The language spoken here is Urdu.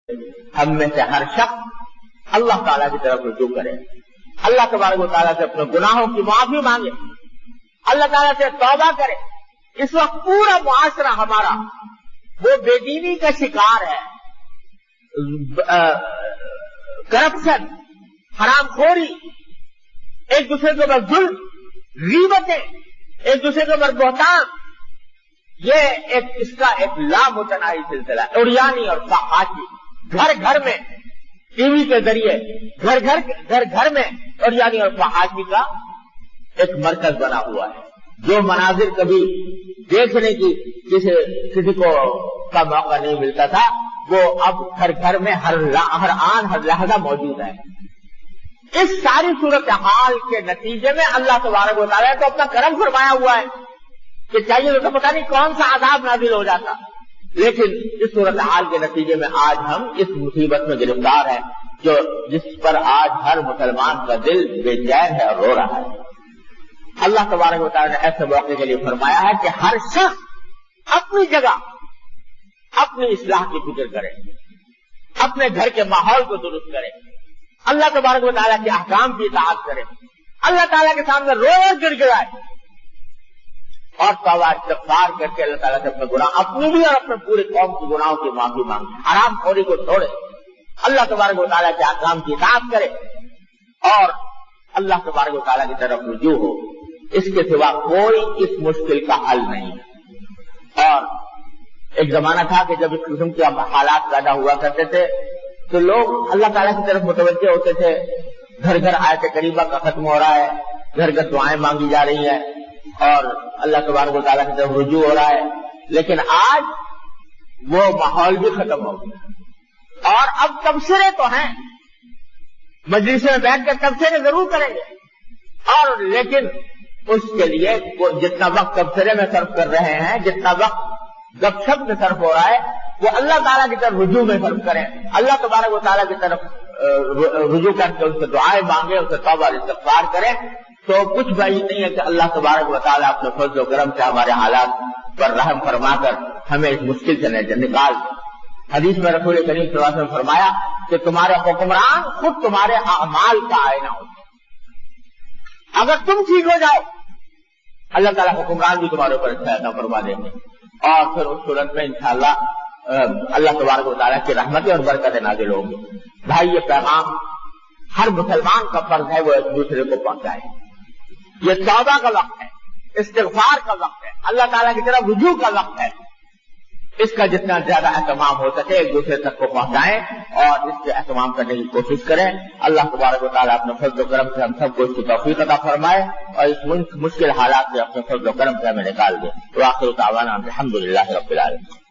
ہم میں سے ہر شخص اللہ تعالیٰ کی طرف رجوع کرے، اللہ تبارک و تعالیٰ سے اپنے گناہوں کی معافی مانگے، اللہ تعالیٰ سے توبہ کرے۔ اس وقت پورا معاشرہ ہمارا وہ بے دینی کا شکار ہے، کرپشن، حرام خوری، ایک دوسرے کے اوپر ظلم، غیبتیں، ایک دوسرے کے اوپر بہتان، یہ اس کا ایک لامتناہی سلسلہ ہے۔ عریانی اور فحاشی گھر گھر میں، ٹی وی کے ذریعے گھر گھر میں عریانی اور فحاشی کا ایک مرکز بنا ہوا ہے۔ جو مناظر کبھی دیکھنے کی کسی کو کا موقع نہیں ملتا تھا، وہ اب گھر گھر میں ہر آن ہر لحظہ موجود ہے۔ اس ساری صورتحال کے نتیجے میں اللہ تبارک و تعالیٰ تو اپنا کرم فرمایا ہوا ہے کہ چاہیے تو پتہ نہیں کون سا عذاب نازل ہو جاتا، لیکن اس صورتحال کے نتیجے میں آج ہم اس مصیبت میں گرفتار ہیں جس پر آج ہر مسلمان کا دل بے چین ہے اور رو رہا ہے۔ اللہ تبارک و تعالیٰ نے ایسے موقع کے لیے فرمایا ہے کہ ہر شخص اپنی جگہ اپنی اصلاح کی فکر کرے، اپنے گھر کے ماحول کو درست کرے، اللہ تبارک و تعالیٰ کے احکام کی اطاعت کرے، اللہ تعالیٰ کے سامنے روز گر گرائے اور توبہ استغفار کر کے اللہ تعالیٰ سے اپنے گناہ، اپنی بھی اور اپنے پورے قوم کے گناہوں کی معافی مانگے، حرام خوری کو چھوڑے، اللہ تبارک و تعالیٰ کے احکام کی اطاعت کرے اور اللہ تبارک و تعالیٰ کی طرف رجوع ہو۔ اس کے سوا کوئی اس مشکل کا حل نہیں ہے۔ اور ایک زمانہ تھا کہ جب اس قسم کے حالات پیدا ہوا کرتے تھے تو لوگ اللہ تعالیٰ کی طرف متوجہ ہوتے تھے، گھر گھر آیت کریمہ کا ختم ہو رہا ہے، گھر گھر دعائیں مانگی جا رہی ہیں اور اللہ تبارک و تعالیٰ کی طرف رجوع ہو رہا ہے، لیکن آج وہ ماحول بھی ختم ہو گیا اور اب تبصرے تو ہیں، مجلس میں بیٹھ کر تبصرے ضرور کریں گے، اور لیکن اس کے لیے جتنا وقت تبصرے میں صرف کر رہے ہیں، جتنا وقت گپ شپ میں صرف ہو رہا ہے، وہ اللہ تعالیٰ کی طرف رجوع میں صرف کریں، اللہ تبارک و تعالیٰ کی طرف رجوع کر کے ان سے دعائیں مانگیں، ان سے توبہ استغفار کریں، تو کچھ بعید نہیں ہے کہ اللہ تبارک و تعالیٰ اپنے فضل و کرم سے ہمارے حالات پر رحم فرما کر ہمیں اس مشکل سے نکال۔ حدیث میں رسول کریم صلی اللہ علیہ وسلم فرمایا کہ تمہارے حکمران خود تمہارے اعمال کا آئینہ ہوتے ہیں، اگر تم ٹھیک ہو جاؤ اللہ تعالیٰ حکمران بھی تمہارے اوپر اچھا عطا فرما دیں گے، اور پھر اس صورت میں انشاءاللہ اللہ تبارک و تعالیٰ کی رحمتیں اور برکتیں نازل ہوں گی۔ بھائی، یہ پیغام ہر مسلمان کا فرض ہے وہ ایک دوسرے کو پہنچائے۔ یہ توبہ کا وقت ہے، استغفار کا وقت ہے، اللہ تعالیٰ کی طرف رجوع کا وقت ہے۔ اس کا جتنا زیادہ اہتمام ہو سکے ایک دوسرے تک کو پہنچائیں اور اس کے اہتمام کرنے کی کوشش کریں۔ اللہ تبارک و تعالیٰ اپنے فضل و کرم سے ہم سب کو اس کی توفیق عطا فرمائے اور اس مشکل حالات سے اپنے فضل و کرم سے ہمیں نکال دے۔ وآخر دعوانا الحمد للہ رب العالمین۔